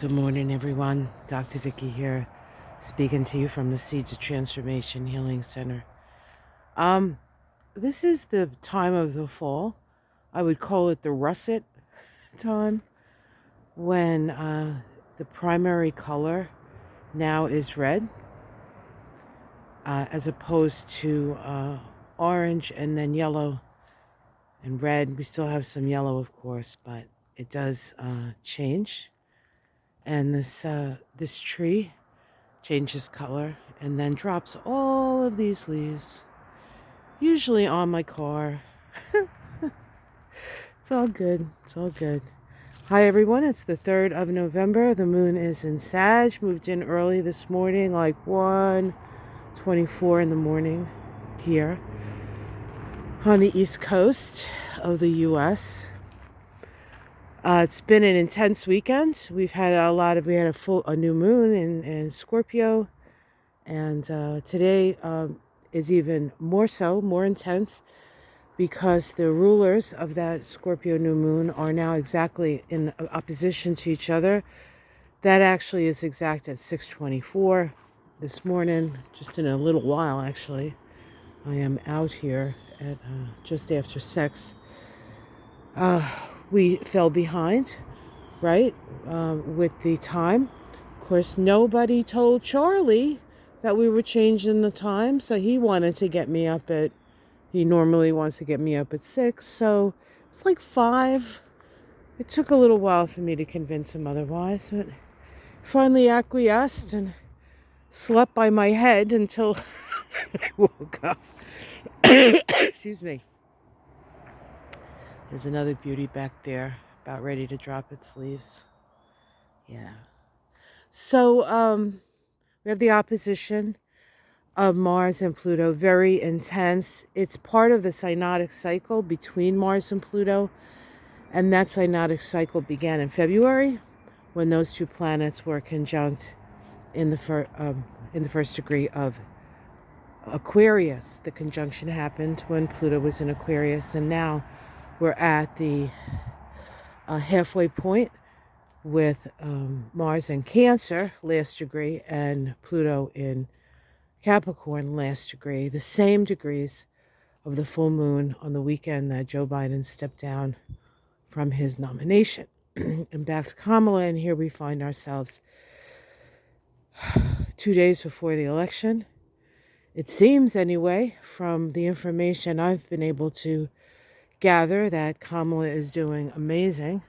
Good morning, everyone. Dr. Vicky here, speaking to you from the Seeds of Transformation Healing Center. Um, this is the time of the fall. I would call it the russet time, when the primary color now is red, as opposed to orange and then yellow and red. We still have some yellow, of course, but it does change. And this tree changes color and then drops all of these leaves, usually on my car. It's all good. It's all good. Hi, everyone. It's the 3rd of November. The moon is in Sag. Moved in early this morning, like 1:24 in the morning here on the East Coast of the U.S. It's been an intense weekend. We had a new moon in Scorpio. And today is even more intense, because the rulers of that Scorpio new moon are now exactly in opposition to each other. That actually is exact at 6:24 this morning, just in a little while, actually. I am out here at just after 6. We fell behind, right, with the time. Of course, nobody told Charlie that we were changing the time, so he normally wants to get me up at 6, so it's like 5. It took a little while for me to convince him otherwise, but finally acquiesced and slept by my head until I woke up. Excuse me. There's another beauty back there, about ready to drop its leaves. Yeah. So, we have the opposition of Mars and Pluto, very intense. It's part of the synodic cycle between Mars and Pluto, and that synodic cycle began in February, when those two planets were conjunct in the first degree of Aquarius. The conjunction happened when Pluto was in Aquarius, and now we're at the halfway point with Mars in Cancer, last degree, and Pluto in Capricorn, last degree, the same degrees of the full moon on the weekend that Joe Biden stepped down from his nomination and backed Kamala. And here we find ourselves 2 days before the election. It seems, anyway, from the information I've been able to gather, that Kamala is doing amazing.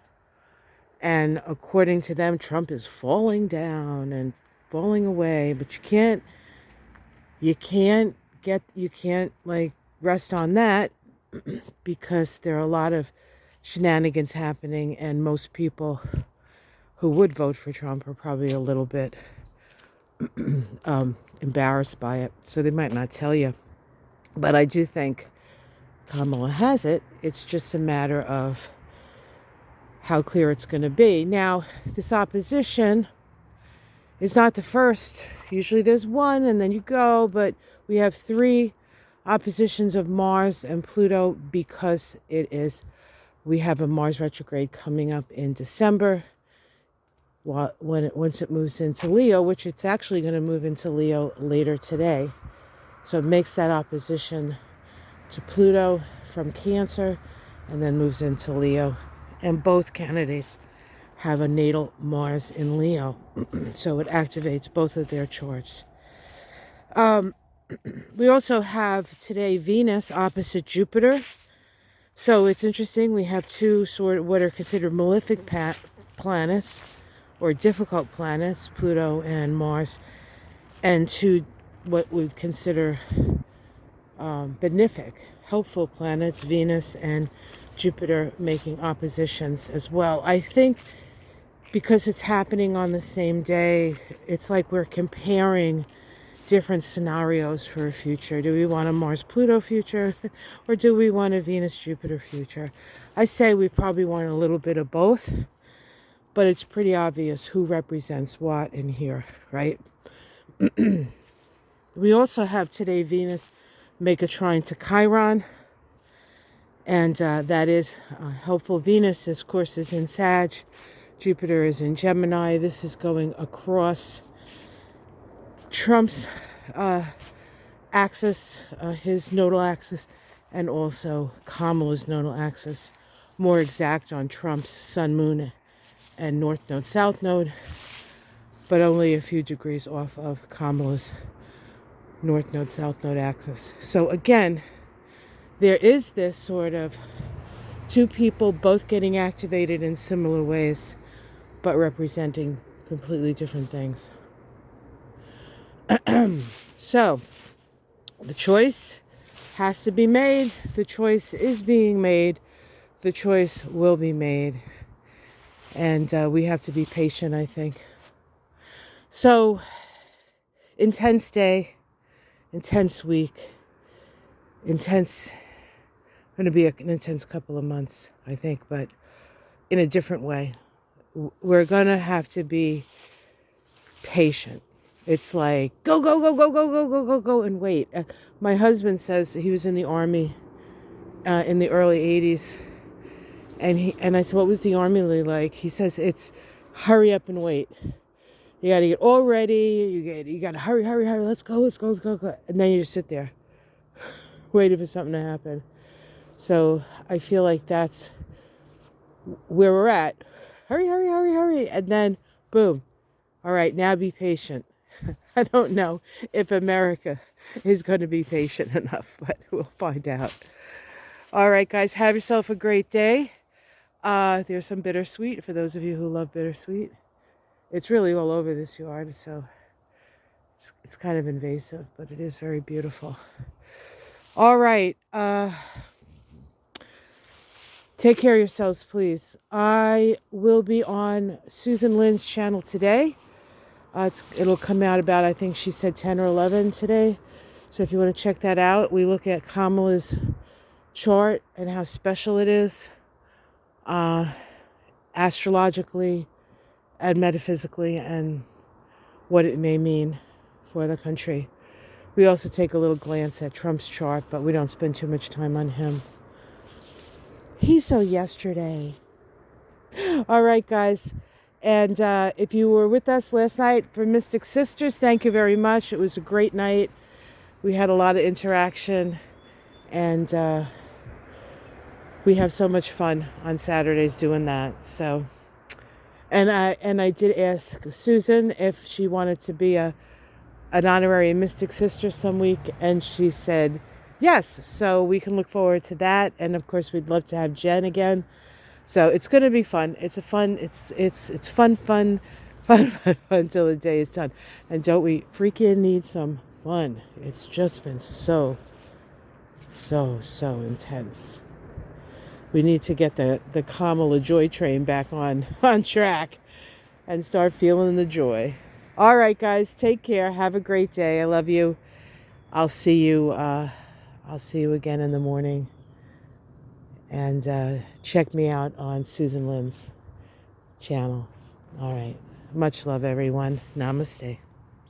And according to them, Trump is falling down and falling away. But you can't rest on that, because there are a lot of shenanigans happening, and most people who would vote for Trump are probably a little bit embarrassed by it, so they might not tell you. But I do think Kamala has it. It's just a matter of how clear it's going to be. Now, this opposition is not the first. Usually there's one and then you go, but we have 3 oppositions of Mars and Pluto, because we have a Mars retrograde coming up in December, once it moves into Leo, which it's actually going to move into Leo later today. So it makes that opposition to Pluto from Cancer, and then moves into Leo. And both candidates have a natal Mars in Leo, so it activates both of their charts. We also have today Venus opposite Jupiter. So it's interesting. We have 2 sort of what are considered malefic planets, or difficult planets, Pluto and Mars, and 2 what we consider benefic, helpful planets, Venus and Jupiter, making oppositions as well. I think because it's happening on the same day, it's like we're comparing different scenarios for a future. Do we want a Mars-Pluto future, or do we want a Venus-Jupiter future? I say we probably want a little bit of both, but it's pretty obvious who represents what in here, right? We also have today Venus make a trine to Chiron, and that is helpful. Venus, of course, is in Sag, Jupiter is in Gemini. This is going across Trump's axis, his nodal axis, and also Kamala's nodal axis. More exact on Trump's Sun, Moon, and North Node, South Node, but only a few degrees off of Kamala's North Node, South Node axis. So again, there is this sort of two people both getting activated in similar ways, but representing completely different things. So, the choice has to be made. The choice is being made. The choice will be made. And we have to be patient, I think. So, intense day, intense week, going to be an intense couple of months, I think, but in a different way. We're going to have to be patient. It's like, go, go, go, go, go, go, go, go, go, and wait. My husband says he was in the Army in the early 80s. And I said, what was the Army like? He says, it's hurry up and wait. You got to get all ready. You got to hurry, hurry, hurry. Let's go, let's go, let's go, go. And then you just sit there waiting for something to happen. So I feel like that's where we're at. Hurry, hurry, hurry, hurry. And then, boom. All right, now be patient. I don't know if America is going to be patient enough, but we'll find out. All right, guys, have yourself a great day. There's some bittersweet for those of you who love bittersweet. It's really all over this yard, so it's kind of invasive, but it is very beautiful. All right. Take care of yourselves, please. I will be on Susan Lynn's channel today. It'll come out about, I think she said 10 or 11 today. So if you want to check that out, we look at Kamala's chart and how special it is, astrologically and metaphysically, and what it may mean for the country. We also take a little glance at Trump's chart, but we don't spend too much time on him. He's so yesterday. All right, guys. And if you were with us last night for Mystic Sisters, thank you very much. It was a great night. We had a lot of interaction, and we have so much fun on Saturdays doing that. So, and I did ask Susan if she wanted to be an honorary Mystic Sister some week, and she said yes. So we can look forward to that. And of course, we'd love to have Jen again. So it's going to be fun. It's fun until the day is done. And don't we freaking need some fun? It's just been so intense. We need to get the Kamala joy train back on track and start feeling the joy. All right, guys, take care. Have a great day. I love you. I'll see you again in the morning. And check me out on Susan Lynn's channel. All right. Much love, everyone. Namaste.